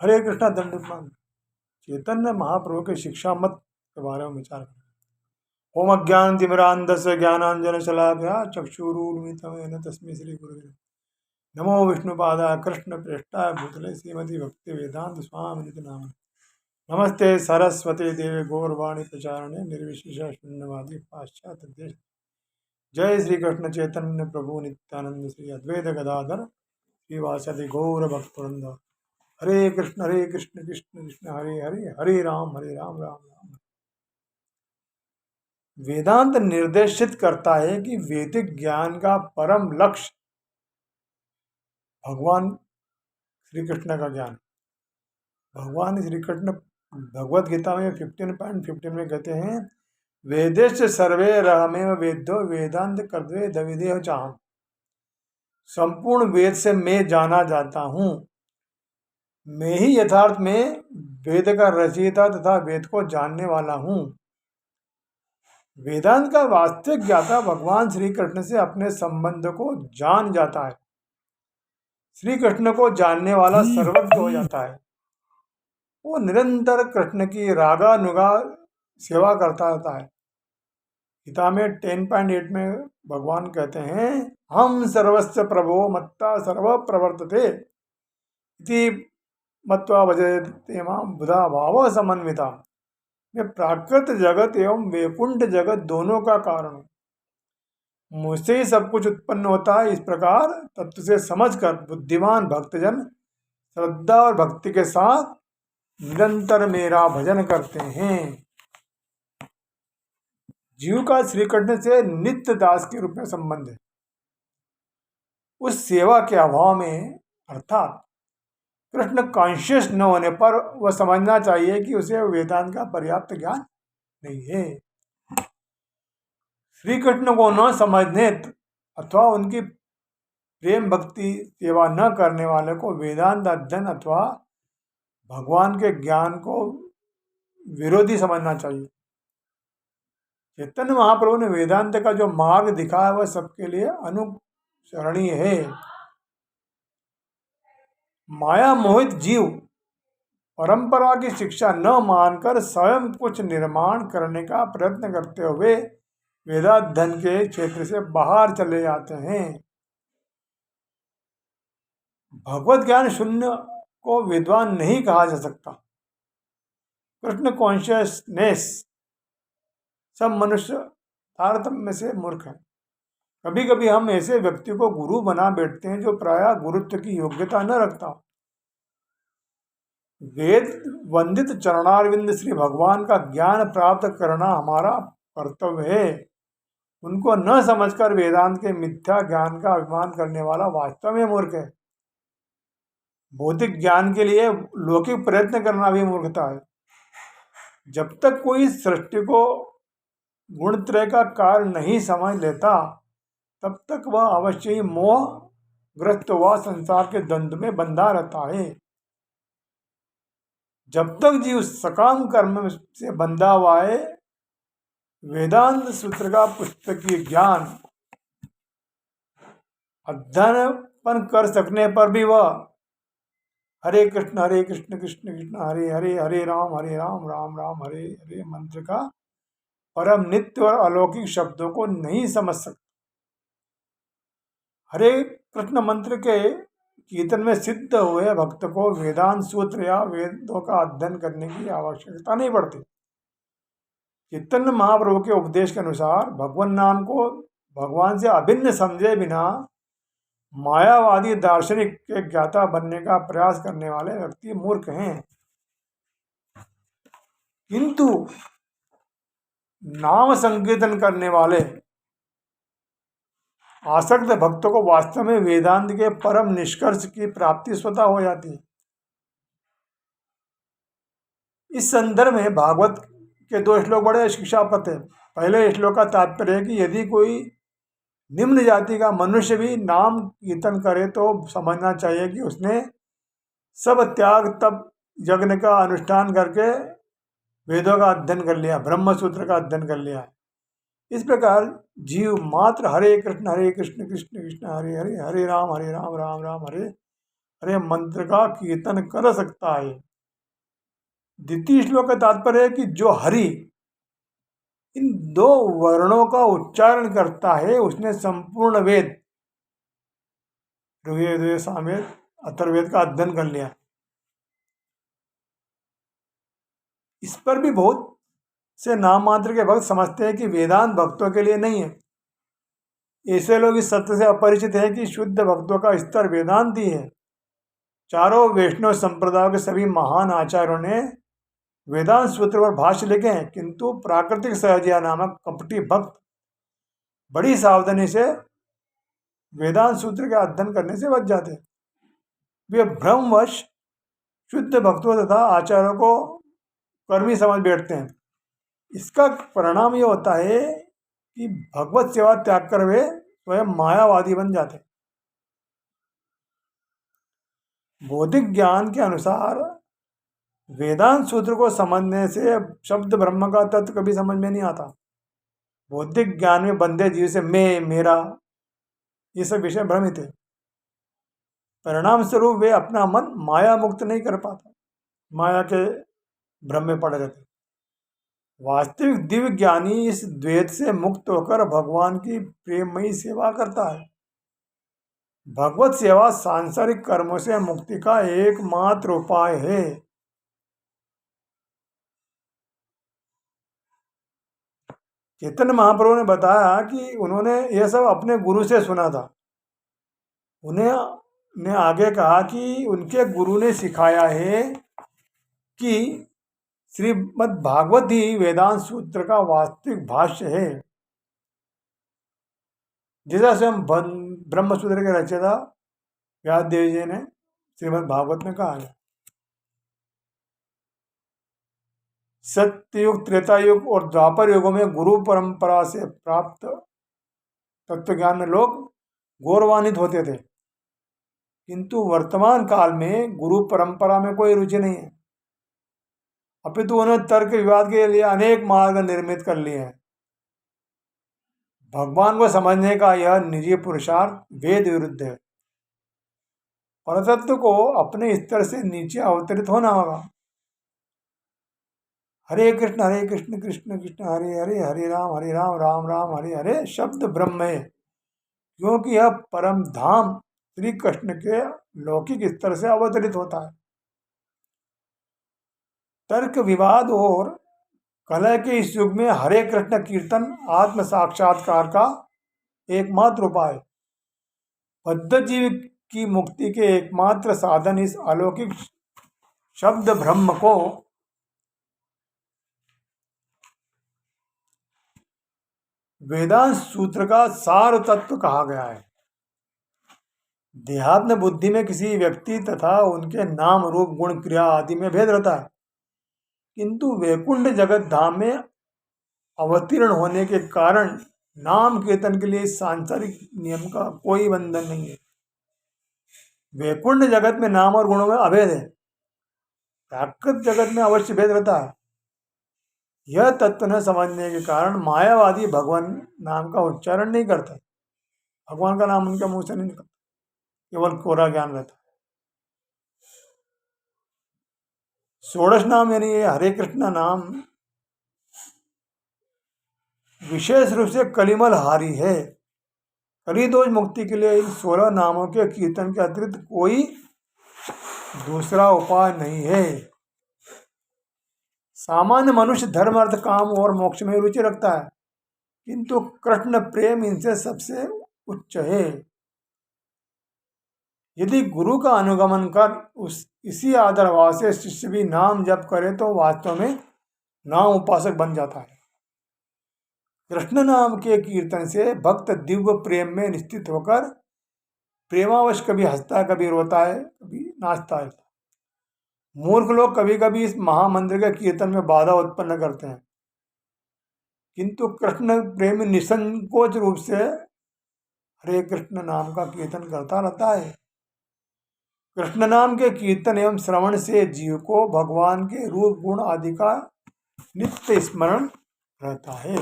हरे कृष्णा दंडमान। चैतन्य महाप्रभु के शिक्षा मत के बारे में विचार करें। ओम अज्ञान तिमिरांधस्य ज्ञानांजन शलाकया चक्षुरुन्मीलितं तस्मै श्री गुरुवे नमो विष्णुपादाय कृष्ण प्रेष्ठाय भूतले श्रीमती भक्ति वेदांत स्वामी नाम। नमस्ते सरस्वती देवी गौरवाणी प्रचारणे निर्विशेष शून्यवादी पाश्चात्य देश। जय श्री कृष्ण चैतन्य प्रभु नित्यानंद श्री अद्वैत गदाधर श्रीवासदि गौर भक्तवृंद। हरे कृष्ण कृष्ण कृष्ण हरे हरे, हरे राम राम राम। वेदांत निर्देशित करता है कि वैदिक ज्ञान का परम लक्ष्य भगवान श्री कृष्ण का ज्ञान। भगवान श्री कृष्ण भगवद गीता में 15.15 में कहते हैं, वेदेश सर्वे रहमेव वेद्यो वेदांत कर्तवे दविदेह चाहम। संपूर्ण वेद से मैं जाना जाता हूँ, मैं ही यथार्थ में वेद का रचयिता तथा वेद को जानने वाला हूँ। वेदांत का वास्तविक ज्ञाता भगवान श्री कृष्ण से अपने संबंध को जान जाता है। श्री कृष्ण को जानने वाला सर्वज्ञ हो जाता है। वो निरंतर कृष्ण की रागानुगा सेवा करता रहता है। गीता में 10.8 में भगवान कहते हैं, हम सर्वस्य प्रभो मत्ता सर्व प्रवर्तते इति मत्वा भजते मां बुधा भाव समन्विता। मैं प्राकृत जगत एवं वैकुंठ जगत दोनों का कारण हूँ, मुझसे ही सब कुछ उत्पन्न होता है। इस प्रकार तत्व से समझकर बुद्धिमान भक्तजन श्रद्धा और भक्ति के साथ निरंतर मेरा भजन करते हैं। जीव का श्री कृष्ण से नित्य दास के रूप में संबंध है। उस सेवा के अभाव में अर्थात कृष्ण कॉन्शियस न होने पर वह समझना चाहिए कि उसे वेदांत का पर्याप्त ज्ञान नहीं है। श्री कृष्ण को न समझने अथवा उनकी प्रेम भक्ति सेवा न करने वाले को वेदांत अध्ययन अथवा भगवान के ज्ञान को विरोधी समझना चाहिए। चैतन्य महाप्रभु ने वेदांत का जो मार्ग दिखाया वह सबके लिए अनुसरणीय है। माया मोहित जीव परंपरा की शिक्षा न मानकर स्वयं कुछ निर्माण करने का प्रयत्न करते हुए वेदाध्ययन के क्षेत्र से बाहर चले जाते हैं। भगवत ज्ञान शून्य को विद्वान नहीं कहा जा सकता। कृष्ण कॉन्शियसनेस सब मनुष्य तारतम्य से मूर्ख है। कभी कभी हम ऐसे व्यक्ति को गुरु बना बैठते हैं जो प्रायः गुरुत्व की योग्यता न रखता। वेद वंदित चरणारविंद श्री भगवान का ज्ञान प्राप्त करना हमारा कर्तव्य है। उनको न समझकर वेदांत के मिथ्या ज्ञान का अभिमान करने वाला वास्तव में मूर्ख है। भौतिक ज्ञान के लिए लौकिक प्रयत्न करना भी मूर्खता है। जब तक कोई सृष्टि को गुणत्रय का कार्य नहीं समझ लेता तब तक वह अवश्य ही मोहग्रस्त व संसार के द्वंद्व में बंधा रहता है। जब तक जीव सकाम कर्म से बंधा हुआ है, वेदांत सूत्र का पुस्तकीय ज्ञान अध्ययन कर सकने पर भी वह हरे कृष्ण कृष्ण कृष्ण हरे हरे, हरे राम राम राम हरे हरे मंत्र का परम नित्य और अलौकिक शब्दों को नहीं समझ सकता। हरे कृष्ण मंत्र के कीर्तन में सिद्ध हुए भक्त को वेदांत सूत्र या वेदों का अध्ययन करने की आवश्यकता नहीं पड़ती। चैतन्य महाप्रभु के उपदेश के अनुसार भगवान नाम को भगवान से अभिन्न समझे बिना मायावादी दार्शनिक के ज्ञाता बनने का प्रयास करने वाले व्यक्ति मूर्ख हैं। किंतु नाम संकीर्तन करने वाले आसक्त भक्तों को वास्तव में वेदांत के परम निष्कर्ष की प्राप्ति स्वतः हो जाती है। इस संदर्भ में भागवत के 2 श्लोक बड़े शिक्षाप्रद हैं। पहले श्लोक का तात्पर्य है कि यदि कोई निम्न जाति का मनुष्य भी नाम कीर्तन करे तो समझना चाहिए कि उसने सब त्याग तप यज्ञ का अनुष्ठान करके वेदों का अध्ययन कर लिया, ब्रह्म सूत्र का अध्ययन कर लिया। इस प्रकार जीव मात्र हरे कृष्ण कृष्ण कृष्ण हरे हरे, हरे राम राम राम हरे अरे मंत्र का कीर्तन कर सकता है। द्वितीय श्लोक का तात्पर्य है कि जो हरि इन दो वर्णों का उच्चारण करता है उसने संपूर्ण वेद, ऋग्वेद, सामवेद, अथर्ववेद का अध्ययन कर लिया। इस पर भी बहुत से नाम मात्र के भक्त समझते हैं कि वेदांत भक्तों के लिए नहीं है। ऐसे लोग इस सत्य से अपरिचित हैं कि शुद्ध भक्तों का स्तर वेदांत ही है। चारों वैष्णव संप्रदायों के सभी महान आचार्यों ने वेदांत सूत्र पर भाष्य लिखे हैं, किंतु प्राकृतिक सहजिया नामक कपटी भक्त बड़ी सावधानी से वेदांत सूत्र के अध्ययन करने से बच जाते हैं। वे भ्रमवश शुद्ध भक्तों तथा आचार्यों को कर्मी समझ बैठते हैं। इसका परिणाम ये होता है कि भगवत सेवा त्याग कर वे स्वयं मायावादी बन जाते हैं। बौद्धिक ज्ञान के अनुसार वेदांत सूत्र को समझने से शब्द ब्रह्म का तत्व कभी समझ में नहीं आता। बौद्धिक ज्ञान में बंधे जीव से मैं, मेरा, ये सब विषय भ्रमित है। परिणाम स्वरूप वे अपना मन माया मुक्त नहीं कर पाता, माया के भ्रम में पड़े रहते। वास्तविक दिव्य ज्ञानी इस द्वैत से मुक्त होकर भगवान की प्रेममयी सेवा करता है। भगवत सेवा सांसारिक कर्मों से मुक्ति का एकमात्र उपाय है। चैतन्य महाप्रभु ने बताया कि उन्होंने यह सब अपने गुरु से सुना था। उन्हें ने आगे कहा कि उनके गुरु ने सिखाया है कि श्रीमद् भागवत ही वेदांत सूत्र का वास्तविक भाष्य है। जैसा स्वयं ब्रह्म सूत्र के रचयिता व्यास देव जी ने श्रीमद् भागवत में कहा है। सत्ययुग, त्रेता युग और द्वापर युगों में गुरु परंपरा से प्राप्त तत्व ज्ञान में लोग गौरवान्वित होते थे, किंतु वर्तमान काल में गुरु परंपरा में कोई रुचि नहीं है। अपितु उन्होंने तर्क विवाद के लिए अनेक मार्ग निर्मित कर लिए हैं। भगवान को समझने का यह निजी पुरुषार्थ वेद विरुद्ध है। परतत्व को अपने स्तर से नीचे अवतरित होना होगा। हरे कृष्ण कृष्ण कृष्ण हरे हरे, हरे राम राम राम हरे हरे शब्द ब्रह्म है, क्योंकि यह परम धाम श्री कृष्ण के लौकिक स्तर से अवतरित होता है। तर्क विवाद और कलह के इस युग में हरे कृष्ण कीर्तन आत्म साक्षात्कार का एकमात्र उपाय। बद्ध जीव की मुक्ति के एकमात्र साधन इस अलौकिक शब्द ब्रह्म को वेदांत सूत्र का सार तत्व कहा गया है। देहात्म बुद्धि में किसी व्यक्ति तथा उनके नाम रूप गुण क्रिया आदि में भेद रहता है, किंतु वैकुंठ जगत धाम में अवतीर्ण होने के कारण नाम कीर्तन के लिए सांसारिक नियम का कोई बंधन नहीं है। वैकुंठ जगत में नाम और गुणों में अभेद है, प्राकृत जगत में अवश्य भेद रहता है। यह तत्व न समझने के कारण मायावादी भगवान नाम का उच्चारण नहीं करते। भगवान का नाम उनके मुंह से नहीं निकलता, केवल कोरा ज्ञान रहता है। षोडश नाम यानी ये हरे कृष्ण नाम विशेष रूप से कलिमल हारी है। कलिदोष मुक्ति के लिए इन 16 नामों के कीर्तन के अतिरिक्त कोई दूसरा उपाय नहीं है। सामान्य मनुष्य धर्म, अर्थ, काम और मोक्ष में रुचि रखता है, किंतु कृष्ण प्रेम इनसे सबसे उच्च है। यदि गुरु का अनुगमन कर इसी आदर भाव से शिष्य भी नाम जप करे तो वास्तव में नाम उपासक बन जाता है। कृष्ण नाम के कीर्तन से भक्त दिव्य प्रेम में निश्चित होकर प्रेमावश कभी हंसता है, कभी रोता है, कभी नाचता है। मूर्ख लोग कभी कभी इस महामंत्र के कीर्तन में बाधा उत्पन्न करते हैं, किंतु कृष्ण प्रेमी निसंकोच रूप से हरे कृष्ण नाम का कीर्तन करता रहता है। कृष्ण नाम के कीर्तन एवं श्रवण से जीव को भगवान के रूप गुण आदि का नित्य स्मरण रहता है।